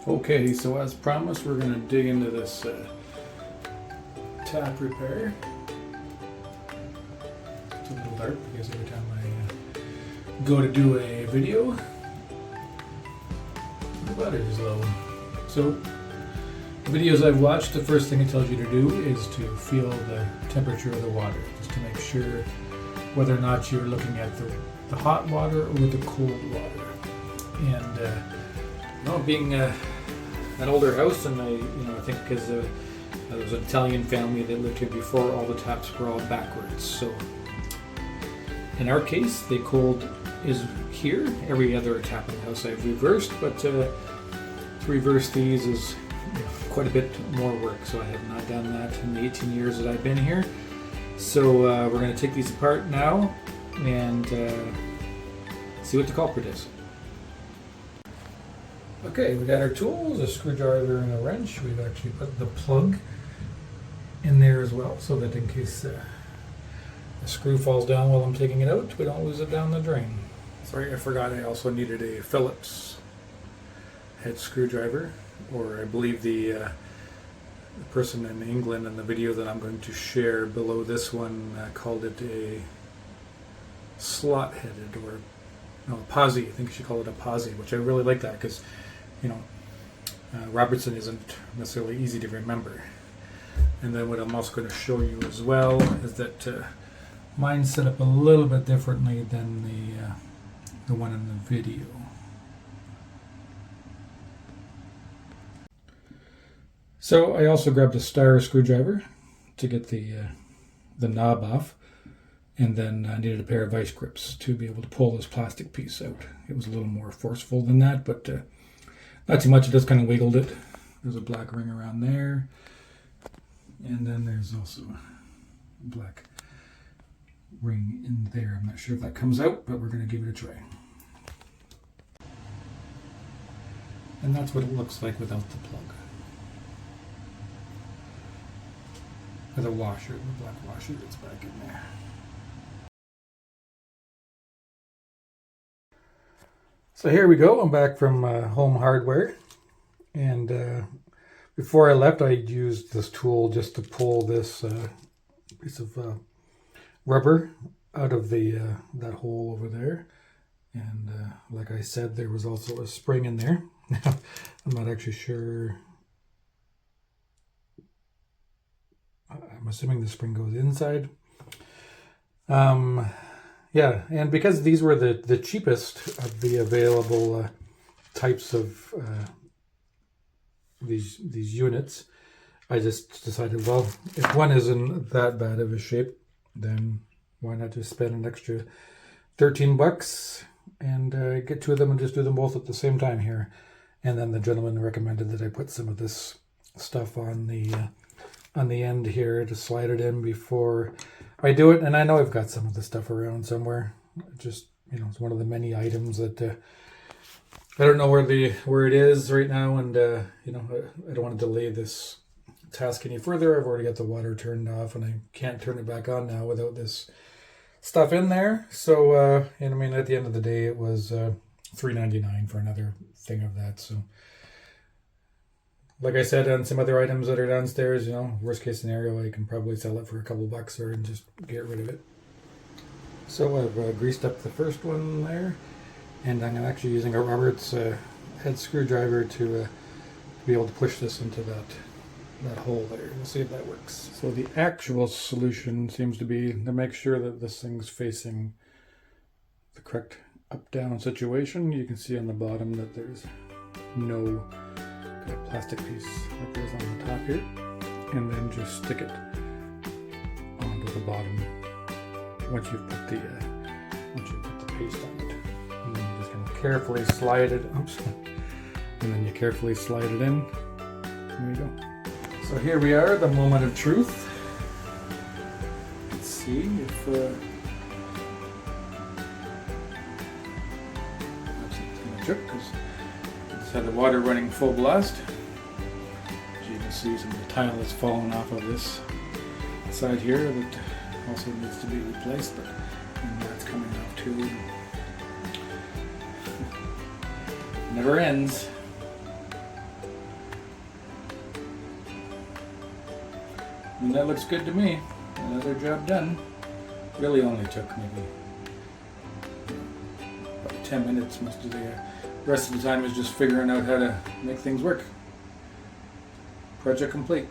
Okay, so as promised, we're going to dig into this tap repair. It's a little dark because every time I go to do a video, the battery is low. So, the videos I've watched, the first thing it tells you to do is to feel the temperature of the water, just to make sure whether or not you're looking at the hot water or the cold water. And being an older house, and I think because there was an Italian family that lived here before, all the taps were all backwards. So in our case, the cold is here. Every other tap in the house I've reversed, but to reverse these is quite a bit more work. So I have not done that in the 18 years that I've been here. So we're going to take these apart now and see what the culprit is. Okay, we got our tools, a screwdriver and a wrench. We've actually put the plug in there as well, so that in case the screw falls down while I'm taking it out, we don't lose it down the drain. Sorry, I forgot I also needed a Phillips head screwdriver, or I believe the person in England in the video that I'm going to share below this one called it a slot-headed, or no, a posi. I think you should call it a posi, which I really like that because Robertson isn't necessarily easy to remember. And then what I'm also going to show you as well is that mine's set up a little bit differently than the one in the video. So I also grabbed a star screwdriver to get the knob off, and then I needed a pair of vice grips to be able to pull this plastic piece out. It was a little more forceful than that, but not too much. It just kind of wiggled it. There's a black ring around there, and then there's also a black ring in there. I'm not sure if that comes out, but we're going to give it a try. And that's what it looks like without the plug. With a washer, the black washer that's back in there. So here we go. I'm back from Home Hardware, and before I left, I used this tool just to pull this piece of rubber out of that hole over there. And like I said, there was also a spring in there. I'm not actually sure. I'm assuming the spring goes inside. Yeah, and because these were the cheapest of the available types of these units, I just decided, well, if one isn't that bad of a shape, then why not just spend an extra $13 and get two of them and just do them both at the same time here. And then the gentleman recommended that I put some of this stuff on the end here to slide it in before I do it. And I know I've got some of the stuff around somewhere. Just, it's one of the many items that I don't know where it is right now, and I don't want to delay this task any further. I've already got the water turned off, and I can't turn it back on now without this stuff in there. So, at the end of the day, it was $3.99 for another thing of that. So, like I said, on some other items that are downstairs, worst case scenario, I can probably sell it for a couple bucks or just get rid of it. So I've greased up the first one there, and I'm actually using a Roberts head screwdriver to be able to push this into that hole there. We'll see if that works. So the actual solution seems to be to make sure that this thing's facing the correct up-down situation. You can see on the bottom that there's no plastic piece that goes on the top here, and then just stick it onto the bottom once you've put the paste on it. And then you're just going to carefully slide it. Oops. And then you carefully slide it in. There you go. So here we are, the moment of truth. Let's see if that's going to trip, because just had the water running full blast. As you can see, some of the tile that's fallen off of this side here that also needs to be replaced, but that's coming off too. Never ends. And that looks good to me. Another job done. Really only took maybe about 10 minutes. Most of the rest of the time is just figuring out how to make things work. Project complete.